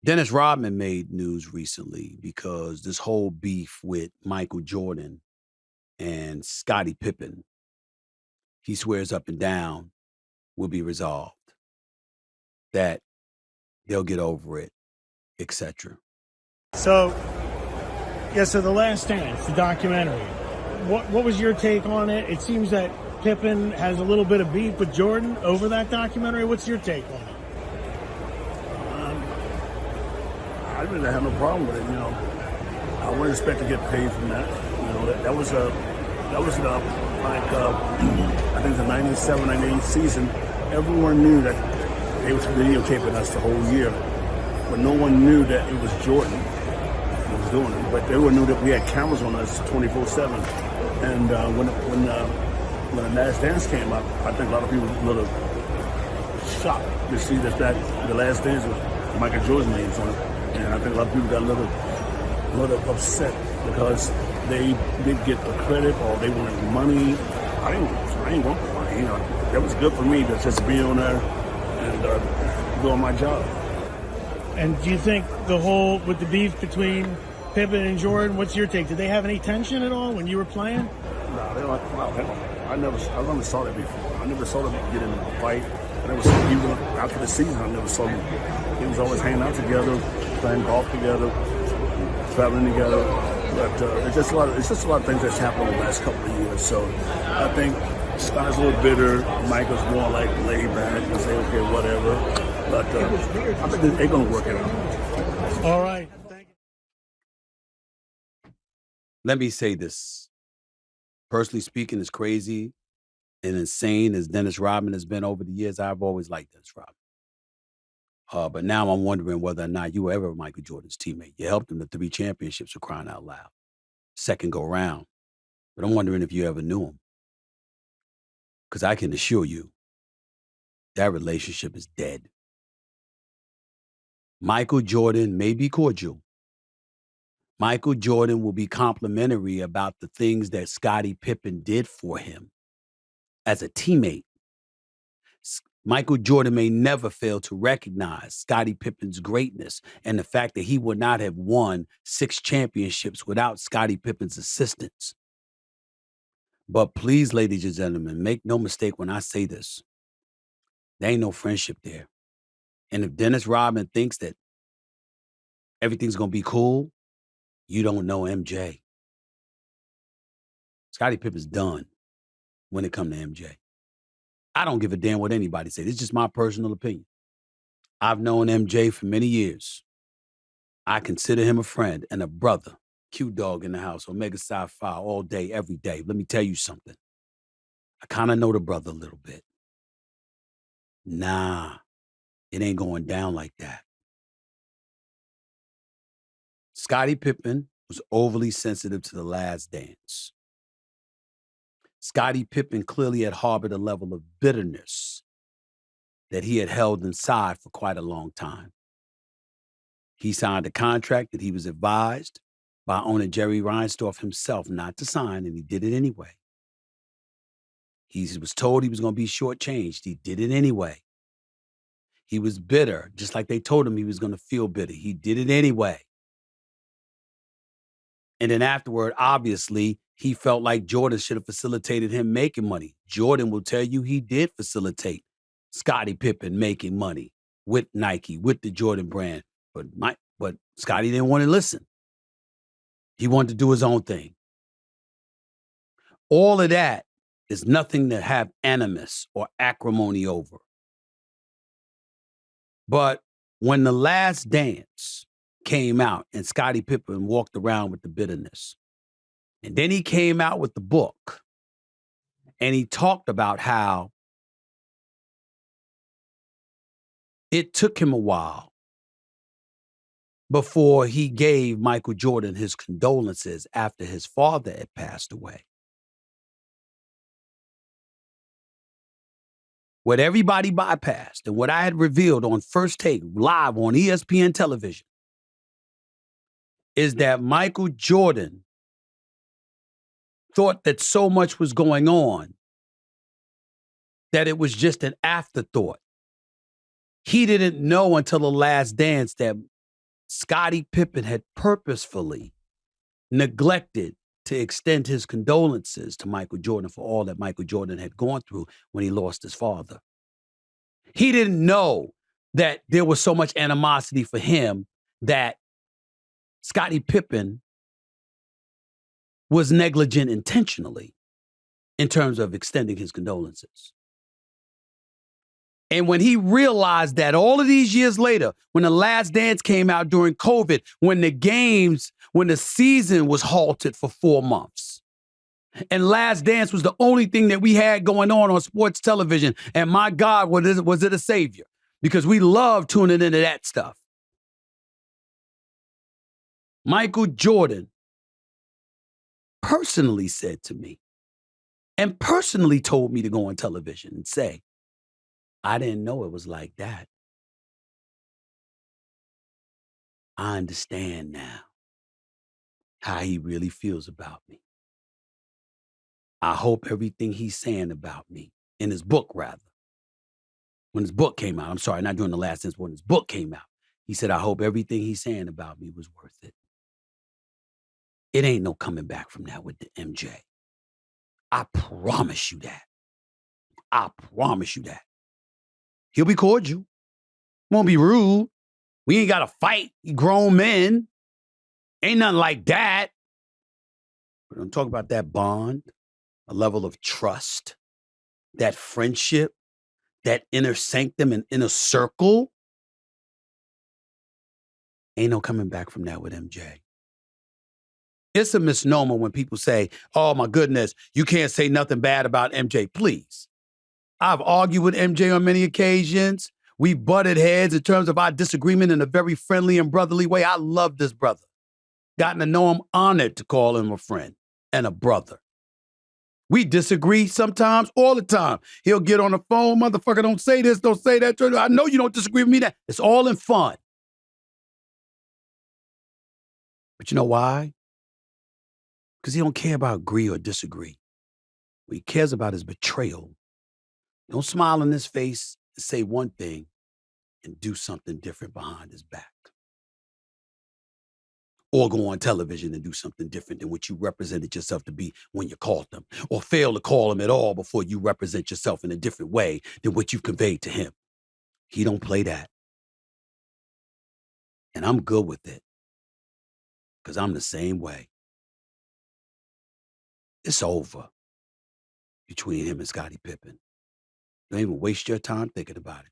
Dennis Rodman made news recently because this whole beef with Michael Jordan and Scottie Pippen, he swears up and down, will be resolved, that they'll get over it, etc. So The Last Dance, the documentary. What was your take on it? It seems that Pippen has a little bit of beef with Jordan over that documentary. What's your take on it? I really have no problem with it. I wouldn't expect to get paid from that. That was I think the 97, 98 season. Everyone knew that they was videotaping us the whole year, but no one knew that it was Jordan who was doing it. But everyone knew that we had cameras on us 24/7. And when the Last Dance came up, I think a lot of people were a little shocked to see that the Last Dance was Michael Jordan's names on it. And I think a lot of people got a little upset because they did get the credit or they wanted money. I ain't want the money. That was good for me to just be on there and doing my job. And do you think with the beef between Pippen and Jordan, what's your take? Did they have any tension at all when you were playing? No, I never saw that before. I never saw them get in a fight. I never saw, even after the season, I never saw them. They was always hanging out together, playing golf together, traveling together. But it's just a lot of things that's happened in the last couple of years. So I think Scottie's a little bitter. Michael's more like laid back and say, okay, whatever. But I think they're going to work it out. All right. Thank you. Let me say this. Personally speaking, as crazy and insane as Dennis Rodman has been over the years, I've always liked Dennis Rodman. But now I'm wondering whether or not you were ever Michael Jordan's teammate. You helped him to 3 championships for crying out loud. Second go round. But I'm wondering if you ever knew him. Because I can assure you, that relationship is dead. Michael Jordan may be cordial. Michael Jordan will be complimentary about the things that Scottie Pippen did for him as a teammate. Michael Jordan may never fail to recognize Scottie Pippen's greatness and the fact that he would not have won 6 championships without Scottie Pippen's assistance. But please, ladies and gentlemen, make no mistake when I say this. There ain't no friendship there. And if Dennis Rodman thinks that everything's going to be cool, you don't know MJ. Scottie Pippen's done when it comes to MJ. I don't give a damn what anybody says. It's just my personal opinion. I've known MJ for many years. I consider him a friend and a brother. Q-Dog in the house, Omega Psi Phi all day, every day. Let me tell you something. I kind of know the brother a little bit. Nah, it ain't going down like that. Scottie Pippen was overly sensitive to The Last Dance. Scottie Pippen clearly had harbored a level of bitterness that he had held inside for quite a long time. He signed a contract that he was advised by owner Jerry Reinsdorf himself not to sign, and he did it anyway. He was told he was going to be shortchanged. He did it anyway. He was bitter, just like they told him he was going to feel bitter. He did it anyway. And then afterward, obviously, he felt like Jordan should have facilitated him making money. Jordan will tell you he did facilitate Scottie Pippen making money with Nike, with the Jordan brand. But Scottie didn't want to listen. He wanted to do his own thing. All of that is nothing to have animus or acrimony over. But when The Last Dance came out and Scottie Pippen walked around with the bitterness, and then he came out with the book and he talked about how it took him a while before he gave Michael Jordan his condolences after his father had passed away. What everybody bypassed and what I had revealed on First Take live on ESPN television is that Michael Jordan thought that so much was going on that it was just an afterthought. He didn't know until The Last Dance that Scottie Pippen had purposefully neglected to extend his condolences to Michael Jordan for all that Michael Jordan had gone through when he lost his father. He didn't know that there was so much animosity for him that Scottie Pippen was negligent intentionally in terms of extending his condolences. And when he realized that all of these years later, when The Last Dance came out during COVID, when the season was halted for 4 months, and Last Dance was the only thing that we had going on sports television, and my God, was it a savior? Because we love tuning into that stuff. Michael Jordan personally said to me, and personally told me to go on television and say, I didn't know it was like that. I understand now how he really feels about me. I hope everything he's saying about me, in his book rather, when his book came out, I'm sorry, not during The Last Dance, when his book came out, he said, I hope everything he's saying about me was worth it. It ain't no coming back from that with the MJ. I promise you that. I promise you that. He'll be cordial. Won't be rude. We ain't got to fight grown men. Ain't nothing like that. But I'm talking about that bond, a level of trust, that friendship, that inner sanctum and inner circle. Ain't no coming back from that with MJ. It's a misnomer when people say, oh my goodness, you can't say nothing bad about MJ. Please. I've argued with MJ on many occasions. We butted heads in terms of our disagreement in a very friendly and brotherly way. I love this brother. Gotten to know him, honored to call him a friend and a brother. We disagree sometimes, all the time. He'll get on the phone, motherfucker, don't say this, don't say that. I know you don't disagree with me. That it's all in fun. But you know why? Because he don't care about agree or disagree. What he cares about is betrayal. Don't smile in his face and say one thing and do something different behind his back. Or go on television and do something different than what you represented yourself to be when you called them. Or fail to call him at all before you represent yourself in a different way than what you've conveyed to him. He don't play that. And I'm good with it. Because I'm the same way. It's over between him and Scottie Pippen. Don't even waste your time thinking about it.